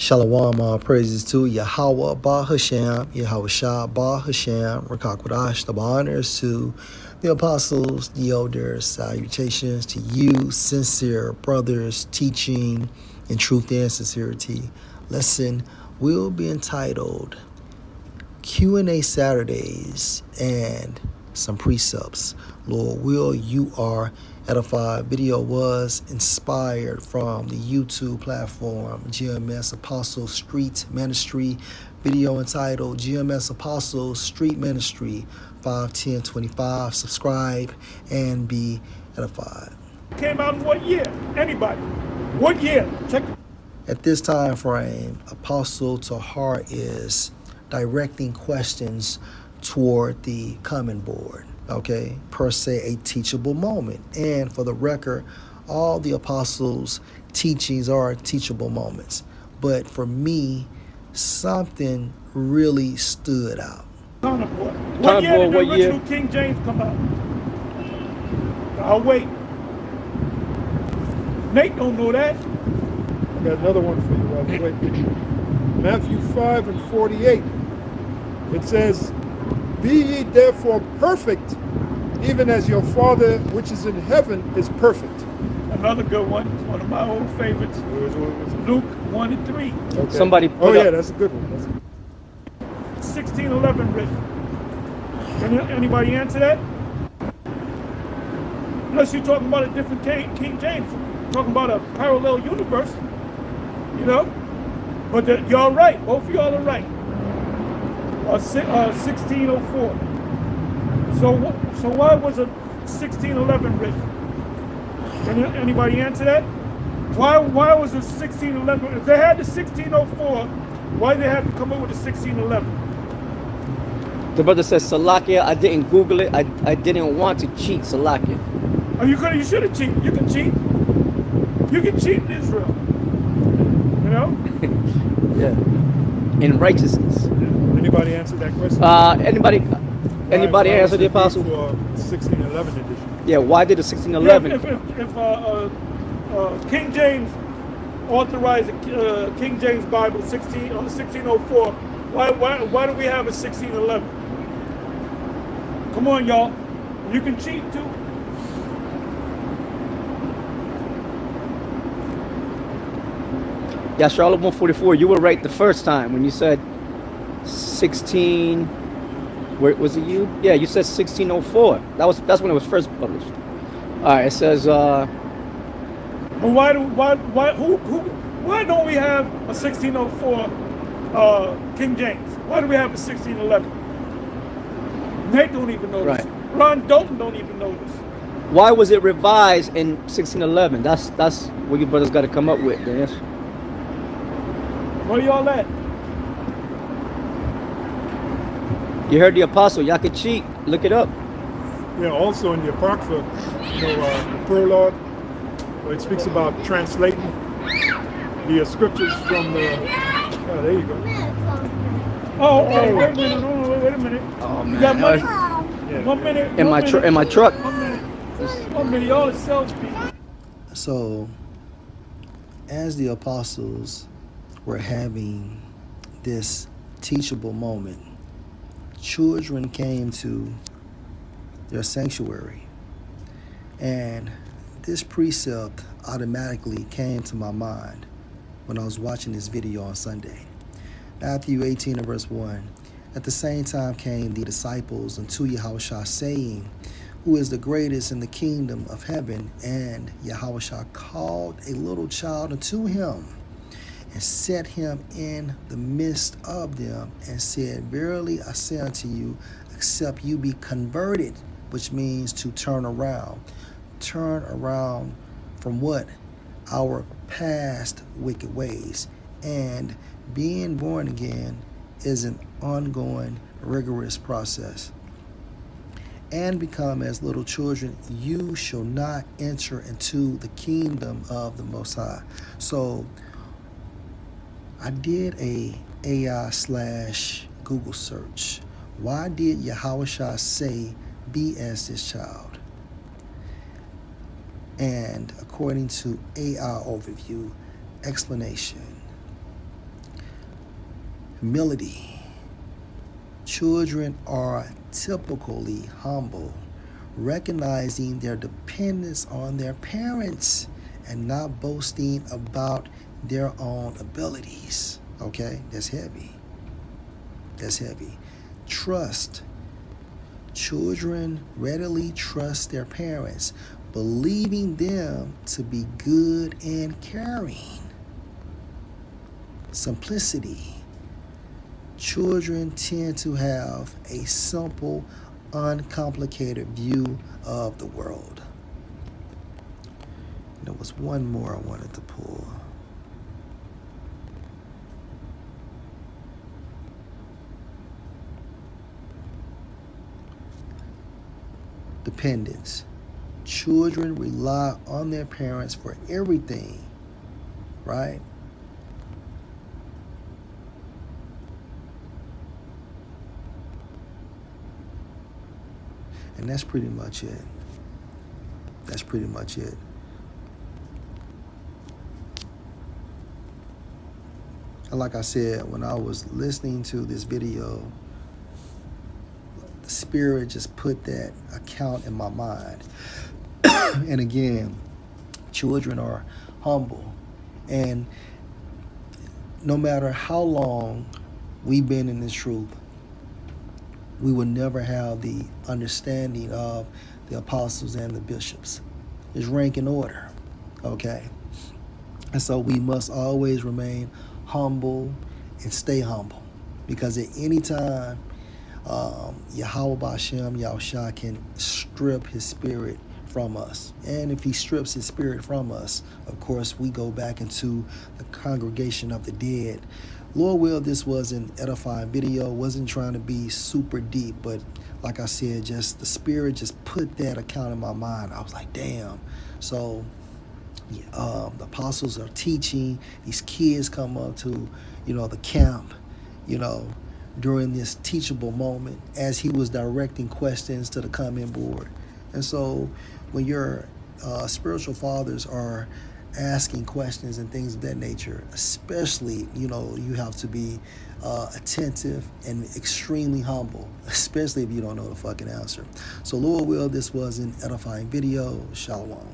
Shalom, all praises to Yahweh Ba Hashem, Yahweh Shah Ba Hashem, Rakakwadash, the honors to the apostles, the elders, salutations to you, sincere brothers, teaching in truth and sincerity. Lesson will be entitled Q&A Saturdays and some precepts. Lord will, you are edified. Video was inspired from the YouTube platform GMS Apostle Street Ministry. Video entitled GMS Apostle Street Ministry 51025. Subscribe and be edified. Came out in what year? Anybody? What year? Check. At this time frame, Apostle Tahar is directing questions toward the coming board. Okay, per se, a teachable moment. And for the record, all the apostles' teachings are teachable moments. But for me, something really stood out. What year did the original King James come out? I'll wait. Nate don't know that. I got another one for you while you wait. Matthew 5:48. It says, "Be ye therefore perfect, even as your Father which is in heaven is perfect." Another good one. It's one of my old favorites. Luke 1:3. Okay. Somebody. Oh yeah, that's a good one. 1611 written. Can anybody answer that? Unless you're talking about a different King James, talking about a parallel universe, you know. But y'all right. Both of y'all are right. 1604. So why was a 1611 written? Can anybody answer that? Why was it 1611? If they had the 1604, why did they have to come up with the 1611? The brother says Salakia. I didn't Google it. I didn't want to cheat Salakia. Oh, you should have cheated. You can cheat. You can cheat in Israel. You know? Yeah. In righteousness. Anybody answer that question? Anybody answer the apostle? For 1611 edition. Yeah, why did the 1611? If King James authorized the King James Bible 1604, why do we have a 1611? Come on, y'all. You can cheat too. Yeah, Charlotte 144. You were right the first time when you said 16. Where was it? You? Yeah, you said 1604. That's when it was first published. All right. It says. But why don't we have a 1604 King James? Why do we have a 1611? Nate don't even know this. Ron Dalton don't even know this. Why was it revised in 1611? That's what you brothers got to come up with, Dennis. Where y'all at? You heard the apostle. Y'all could cheat. Look it up. Yeah, also in the Apocrypha, the prologue, where it speaks about translating the scriptures from the. Oh, there you go. Oh, okay. Wait a minute. Wait a minute. Oh man. You got money? Yeah. 1 minute. In my truck. 1 minute. 1 minute. Y'all are salespeople. So, as the apostles were having this teachable moment, children came to their sanctuary, and this precept automatically came to my mind when I was watching this video on Sunday. Matthew 18 and verse 1. At the same time came the disciples unto Yahushua, saying, Who is the greatest in the kingdom of heaven? And Yahushua called a little child unto him, and set him in the midst of them, and said, Verily I say unto you, except you be converted, which means to turn around. Turn around from what? Our past wicked ways. And being born again is an ongoing, rigorous process. And become as little children, you shall not enter into the kingdom of the Most High. So, I did a AI/Google search. Why did Yahushua say, be as this child? And according to AI overview, explanation. Humility. Children are typically humble, recognizing their dependence on their parents and not boasting about their own abilities. Okay, that's heavy. That's heavy. Trust. Children readily trust their parents, believing them to be good and caring. Simplicity. Children tend to have a simple, uncomplicated view of the world. There was one more I wanted to pull. Dependence. Children rely on their parents for everything, right? And that's pretty much it. That's pretty much it. And like I said, when I was listening to this video, the Spirit just put that account in my mind. And again, children are humble. And no matter how long we've been in this truth, we will never have the understanding of the apostles and the bishops. It's rank and order, okay? And so we must always remain humble and stay humble, because at any time, Yahweh Bashem Yahushua can strip his spirit from us. And if he strips his spirit from us, of course, we go back into the congregation of the dead. Lord will, this was an edifying video. Wasn't trying to be super deep, but like I said, just the Spirit just put that account in my mind. I was like, damn. So the apostles are teaching. These kids come up to, the camp, during this teachable moment as he was directing questions to the comment board. And so when your spiritual fathers are asking questions and things of that nature, especially, you have to be attentive and extremely humble, especially if you don't know the fucking answer. So Lord will, this was an edifying video. Shalom.